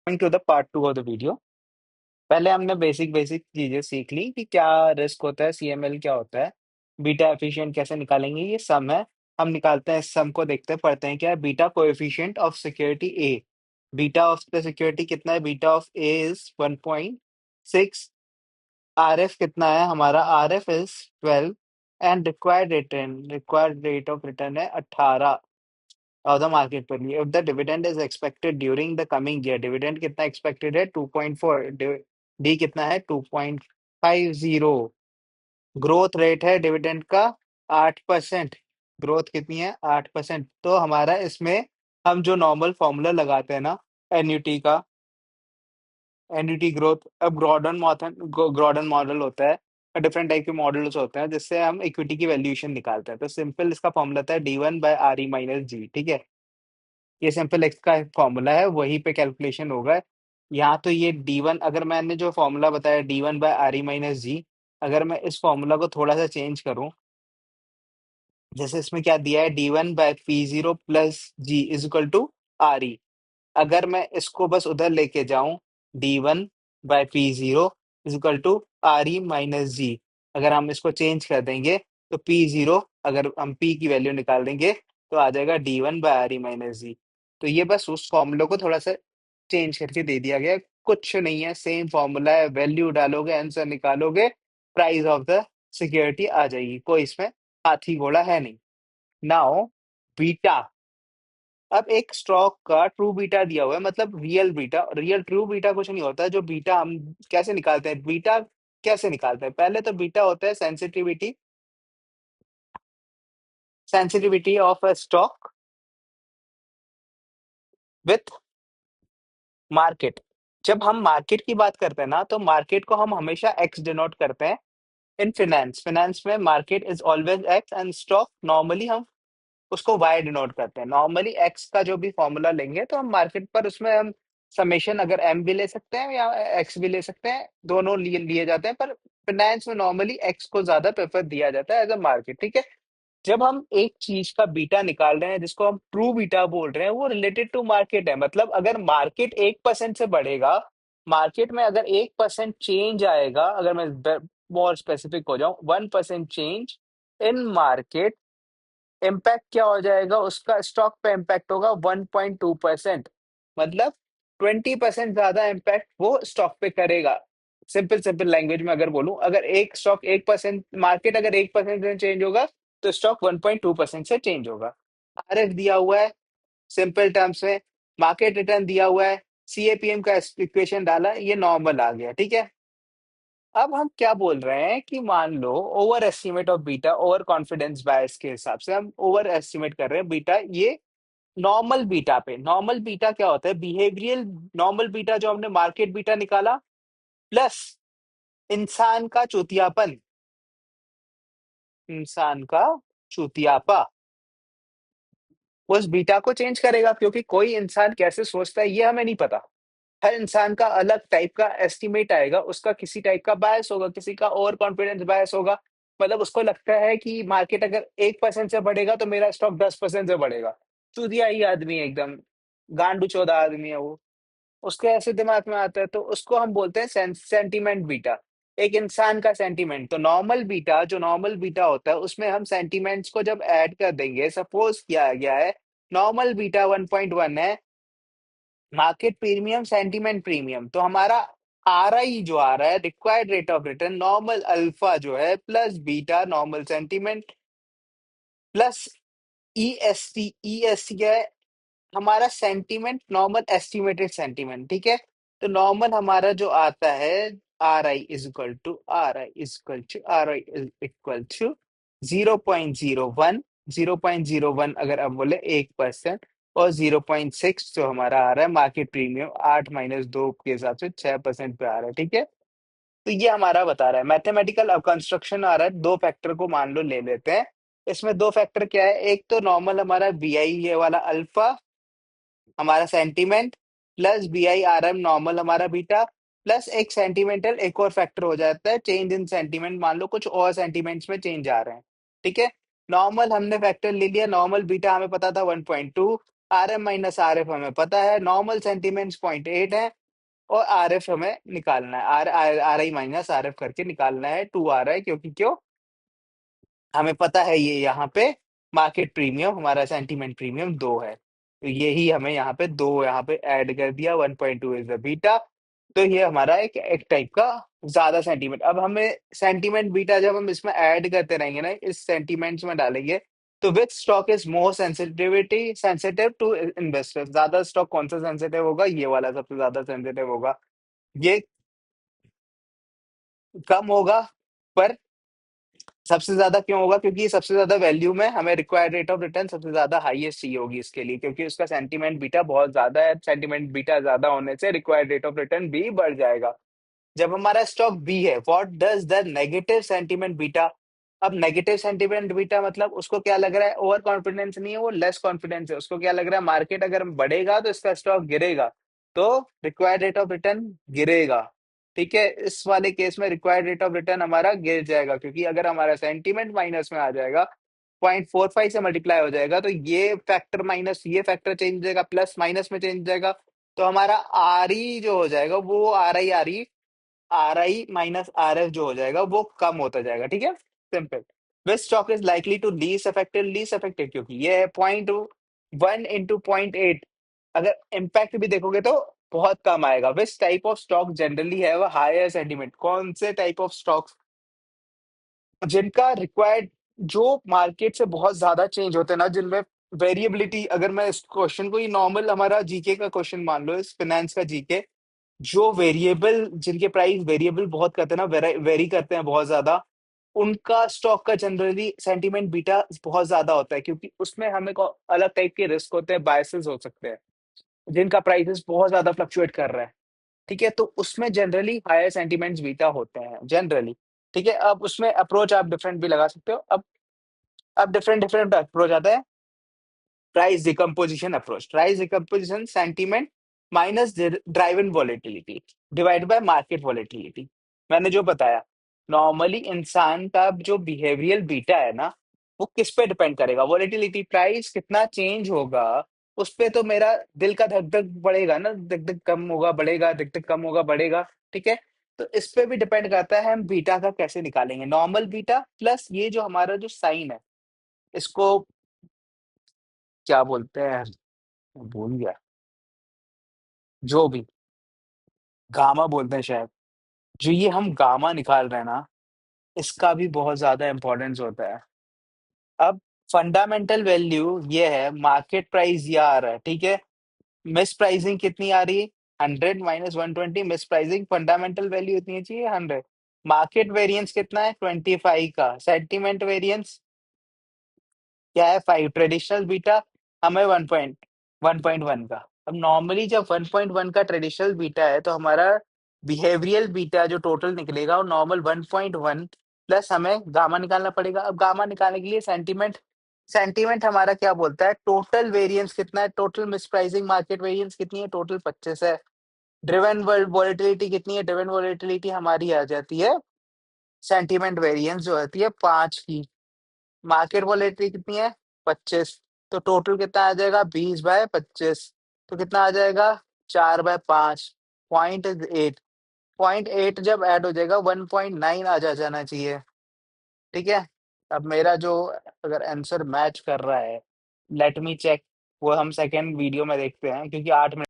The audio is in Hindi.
Coming to the part 2 of the video। पहले हमने बेसिक बेसिक चीजें सीख ली कि क्या रिस्क होता है, सीएमएल क्या होता है, बीटा एफिशिएंट कैसे निकालेंगे, ये सम है। हम निकालते हैं, इस सम को देखते हैं, पढ़ते हैं क्या है beta coefficient of security A. Beta of the security कितना है? Beta of A is 1.6। RF कितना है हमारा? RF is 12 and required rate of return है 18 of the market value if the dividend is expected during the coming year। Dividend कितना एक्सपेक्टेड है? 2.4। डी कितना है? 2.50। ग्रोथ रेट है डिविडेंड का 8%। ग्रोथ कितनी है? 8%। तो हमारा इसमें हम जो नॉर्मल फॉर्मूला लगाते हैं ना एन्युटी का, एन्युटी ग्रोथ, अब गॉर्डन मॉडल होता है, डिफरेंट टाइप के मॉडल्स होते हैं जिससे हम इक्विटी की वैल्यूएशन निकालते हैं। तो सिंपल इसका फॉर्मूला था D1/RE - G। ठीक है, ये सिंपल एक्स का फॉर्मूला है, वहीं पे कैलकुलेशन होगा। यहाँ तो ये D1, अगर मैंने जो फॉर्मूला बताया D1/RE - G, अगर मैं इस फॉर्मूला को थोड़ा सा चेंज करूं, जैसे इसमें क्या दिया है? D1/P0 + G = RE। अगर मैं इसको बस उधर लेके जाऊं, D1/P0 = RE - G, अगर हम इसको चेंज कर देंगे तो P0, अगर हम P की वैल्यू निकाल देंगे तो आ जाएगा D1/RE - G। तो ये बस उस फॉर्मूले को थोड़ा सा चेंज करके दे दिया गया है। कुछ नहीं है, सेम फॉर्मूला है, वैल्यू डालोगे, आंसर निकालोगे, प्राइस ऑफ द सिक्योरिटी आ जाएगी। कोई इसमें हाथी घोड़ा है नहीं। नाउ बीटा, अब एक स्टॉक का ट्रू बीटा दिया हुआ है, मतलब real beta. Real true beta कुछ नहीं होता। जो बीटा हम कैसे निकालते हैं? बीटा कैसे निकालते हैं? पहले तो बीटा होता है sensitivity of a stock with market. जब हम मार्केट की बात करते हैं ना, तो मार्केट को हम हमेशा एक्स डिनोट करते हैं। इन फाइनेंस में market is always x and stock normally हम उसको वाई डिनोट करते हैं। नॉर्मली एक्स का जो भी फॉर्मूला लेंगे तो हम मार्केट पर उसमें हम समेशन अगर एम भी ले सकते हैं या एक्स भी ले सकते हैं, दोनों लिए लिए जाते हैं। पर फाइनेंस में नॉर्मली एक्स को ज्यादा प्रेफर दिया जाता है एज अ मार्केट। ठीक है, जब हम एक चीज का बीटा निकाल रहे हैं जिसको हम ट्रू बीटा बोल रहे हैं, वो रिलेटेड टू मार्केट है। मतलब अगर मार्केट 1% से बढ़ेगा, मार्केट में अगर 1% चेंज आएगा, अगर मैं मोर स्पेसिफिक हो जाऊं, 1% चेंज इन मार्केट, इम्पैक्ट क्या हो जाएगा? उसका स्टॉक पे इम्पैक्ट होगा 1.2%। मतलब 20% ज्यादा इम्पैक्ट वो स्टॉक पे करेगा। सिंपल सिंपल लैंग्वेज में अगर बोलूं, अगर एक स्टॉक 1%, मार्केट अगर 1% से चेंज होगा तो स्टॉक 1.2% से चेंज होगा। आरएफ दिया हुआ है सिंपल टर्म्स में, मार्केट रिटर्न दिया हुआ है, सीएपीएम का इक्वेशन डाला, ये नॉर्मल आ गया। ठीक है, अब हम क्या बोल रहे हैं कि मान लो over estimate of beta, over confidence bias के हिसाब से हम ओवर एस्टिमेट कर रहे हैं बीटा। ये नॉर्मल बीटा पे, नॉर्मल बीटा क्या होता है? बिहेवियरल नॉर्मल बीटा जो हमने मार्केट बीटा निकाला, प्लस इंसान का चूतियापन, इंसान का चूतियापा उस बीटा को चेंज करेगा। क्योंकि कोई इंसान कैसे सोचता है ये हमें नहीं पता। हर इंसान का अलग टाइप का एस्टिमेट आएगा, उसका किसी टाइप का बायस होगा, किसी का ओवर कॉन्फिडेंस बायस होगा। मतलब उसको लगता है कि मार्केट अगर 1% से बढ़ेगा तो मेरा स्टॉक 10% से बढ़ेगा। चूतिया ही आदमी है एकदम, गांडू चौदह आदमी है वो, उसके ऐसे दिमाग में आता है। तो उसको हम बोलते हैं सेंटीमेंट बीटा, एक इंसान का सेंटीमेंट। तो नॉर्मल बीटा, जो नॉर्मल बीटा होता है उसमें हम सेंटीमेंट्स को जब ऐड कर देंगे, सपोज किया गया है नॉर्मल बीटा 1.1 है, मार्केट प्रीमियम सेंटीमेंट प्रीमियम, तो हमारा आर आई जो आ रहा है, required rate of return, normal alpha जो है, plus beta normal sentiment, plus E S T क्या है? हमारा सेंटीमेंट नॉर्मल एस्टिमेटेड सेंटीमेंट। ठीक है, तो नॉर्मल हमारा जो आता है, R I is equal to 0.01। 0.01 अगर हम बोले 1%, और 0.6 जो हमारा आ रहा है मार्केट प्रीमियम, 8 - 2 के हिसाब से 6% पे आ रहा है। ठीक है, तो ये हमारा बता रहा है मैथमेटिकल अब कंस्ट्रक्शन आ रहा है। दो फैक्टर को मान लो ले लेते हैं। इसमें दो फैक्टर क्या है? एक तो नॉर्मल हमारा बी आई ये वाला अल्फा, हमारा sentiment, plus B I R M normal हमारा बीटा, प्लस एक सेंटीमेंटल एक और फैक्टर हो जाता है चेंज इन सेंटीमेंट। मान लो कुछ और सेंटीमेंट्स में चेंज आ रहे हैं। ठीक है, नॉर्मल हमने फैक्टर ले लिया, नॉर्मल बीटा हमें पता था 1.2, R M minus R F हमें पता है, नॉर्मल सेंटीमेंट्स 0.8 है, और आर एफ हमें निकालना है, R R I minus R F करके निकालना है, 2 आ रहा है क्योंकि क्यों, हमें पता है ये यहाँ पे मार्केट प्रीमियम हमारा सेंटीमेंट प्रीमियम 2 है, तो यही हमें यहाँ पे 2 यहाँ पे ऐड कर दिया, 1.2 इज द बीटा। तो ये हमारा एक टाइप का ज्यादा सेंटीमेंट। अब हमें सेंटीमेंट बीटा जब हम इसमें ऐड करते रहेंगे ना, इस सेंटीमेंट्स में डालेंगे, तो which stock is more sensitivity sensitive to investors, ज्यादा स्टॉक कौन सा सेंसिटिव होगा, ये वाला सबसे ज्यादा सेंसिटिव होगा। ये कम होगा, पर सबसे ज्यादा क्यों होगा, क्योंकि ये सबसे ज्यादा वैल्यू में हमें रिक्वायर्ड रेट ऑफ रिटर्न सबसे ज्यादा हाईएस्ट चाहिए होगी इसके लिए, क्योंकि उसका सेंटीमेंट बीटा बहुत ज्यादा है, सेंटीमेंट बीटा ज्यादा होने से रिक्वायर्ड रेट ऑफ रिटर्न भी बढ़ जाएगा। जब हमारा स्टॉक बी है, what does the negative sentiment beta. अब नेगेटिव सेंटीमेंट बीटा मतलब उसको क्या लग रहा है, ओवर कॉन्फिडेंस नहीं है, वो लेस कॉन्फिडेंस है, उसको क्या लग रहा है, मार्केट अगर बढ़ेगा तो इसका स्टॉक गिरेगा, तो रिक्वायर्ड रेट ऑफ रिटर्न गिरेगा। ठीक है, इस वाले केस में रिक्वायर्ड रेट ऑफ रिटर्न हमारा गिर जाएगा, क्योंकि अगर हमारा सेंटीमेंट माइनस में आ जाएगा, 0.45 से मल्टीप्लाई हो जाएगा, तो ये फैक्टर माइनस ये फैक्टर चेंज हो जाएगा, प्लस माइनस में चेंज हो जाएगा, तो हमारा आर ई जो हो जाएगा वो R I minus R F जो हो जाएगा वो कम होता जाएगा। ठीक है, simple. Which stock is likely to less affected, क्योंकि ये है 0.1 इंटू 0.8, अगर इम्पैक्ट भी देखोगे तो बहुत कम आएगा। Which type of stock generally है वो हायर सेंटीमेंट, कौन से टाइप ऑफ स्टॉक्स जिनका रिक्वायर्ड, जो मार्केट से बहुत ज्यादा चेंज होते हैं ना, जिनमें वेरिएबिलिटी, अगर मैं इस क्वेश्चन को, ये नॉर्मल हमारा जीके का क्वेश्चन मान लो, इस फाइनेंस का जीके, जो वेरिएबल, जिनके प्राइस वेरिएबल बहुत करते हैं ना, वेरी करते हैं बहुत ज्यादा, उनका स्टॉक का जनरली सेंटीमेंट बीटा बहुत ज्यादा होता है, क्योंकि उसमें हमें अलग टाइप के रिस्क होते हैं, बायसेस हो सकते हैं, जिनका प्राइसेस बहुत ज्यादा फ्लक्चुएट कर रहा है। ठीक है, तो उसमें जनरली हायर सेंटीमेंट्स बीटा होते हैं जनरली। ठीक है, अब उसमें अप्रोच आप डिफरेंट भी लगा सकते हो। अब डिफरेंट डिफरेंट अप्रोच आता है। Price decomposition approach, price decomposition sentiment minus driven volatility divide by market volatility. मैंने जो बताया, नॉर्मली इंसान का जो बिहेवियरल बीटा है ना, वो किस पे डिपेंड करेगा, वॉलेटिलिटी, प्राइस कितना चेंज होगा उस पे तो मेरा दिल का धक धक बढ़ेगा ना, धक धक कम होगा बढ़ेगा, धक धक कम होगा बढ़ेगा। ठीक है, तो इस पे भी डिपेंड करता है हम बीटा का कैसे निकालेंगे, नॉर्मल बीटा प्लस ये जो हमारा जो साइन है, इसको क्या बोलते हैं, भूल गया, जो भी गामा बोलते हैं शायद, जो ये हम गामा निकाल रहे हैं ना, इसका भी बहुत ज्यादा इंपॉर्टेंस होता है। अब फंडामेंटल वैल्यू ये है, मार्केट प्राइस ये आ रहा है, ठीक है, मिस प्राइसिंग कितनी आ रही है, 100 minus 120, miss pricing, fundamental value इतनी चाहिए 100, मार्केट वेरिएंस कितना है 25 का, सेंटीमेंट वेरिएंस क्या है 5, ट्रेडिशनल बीटा हमें 1.1 का। अब नॉर्मली जब 1.1 का ट्रेडिशनल बीटा है, तो हमारा बिहेवियरल बीटा जो टोटल निकलेगा वो नॉर्मल 1.1 प्लस हमें गामा निकालना पड़ेगा। अब गामा निकालने के लिए सेंटीमेंट, सेंटीमेंट हमारा क्या बोलता है, टोटल वेरिएंस कितना है, टोटल मिसप्राइसिंग मार्केट वेरिएंस कितनी है, टोटल 25 है। ड्रिवन वॉलेटिलिटी कितनी है, ड्रिवन वॉलेटिलिटी हमारी आ जाती है, सेंटीमेंट वेरिएंस जो आती है 5 की, मार्केट वॉलेटिलिटी कितनी है 25, तो टोटल कितना आ जाएगा 20/25, तो कितना आ जाएगा 4/5, 0.8, 0.8 जब ऐड हो जाएगा 1.9 आ जाना चाहिए। ठीक है, अब मेरा जो अगर आंसर मैच कर रहा है, लेट मी चेक, वो हम सेकेंड वीडियो में देखते हैं, क्योंकि 8 मिनट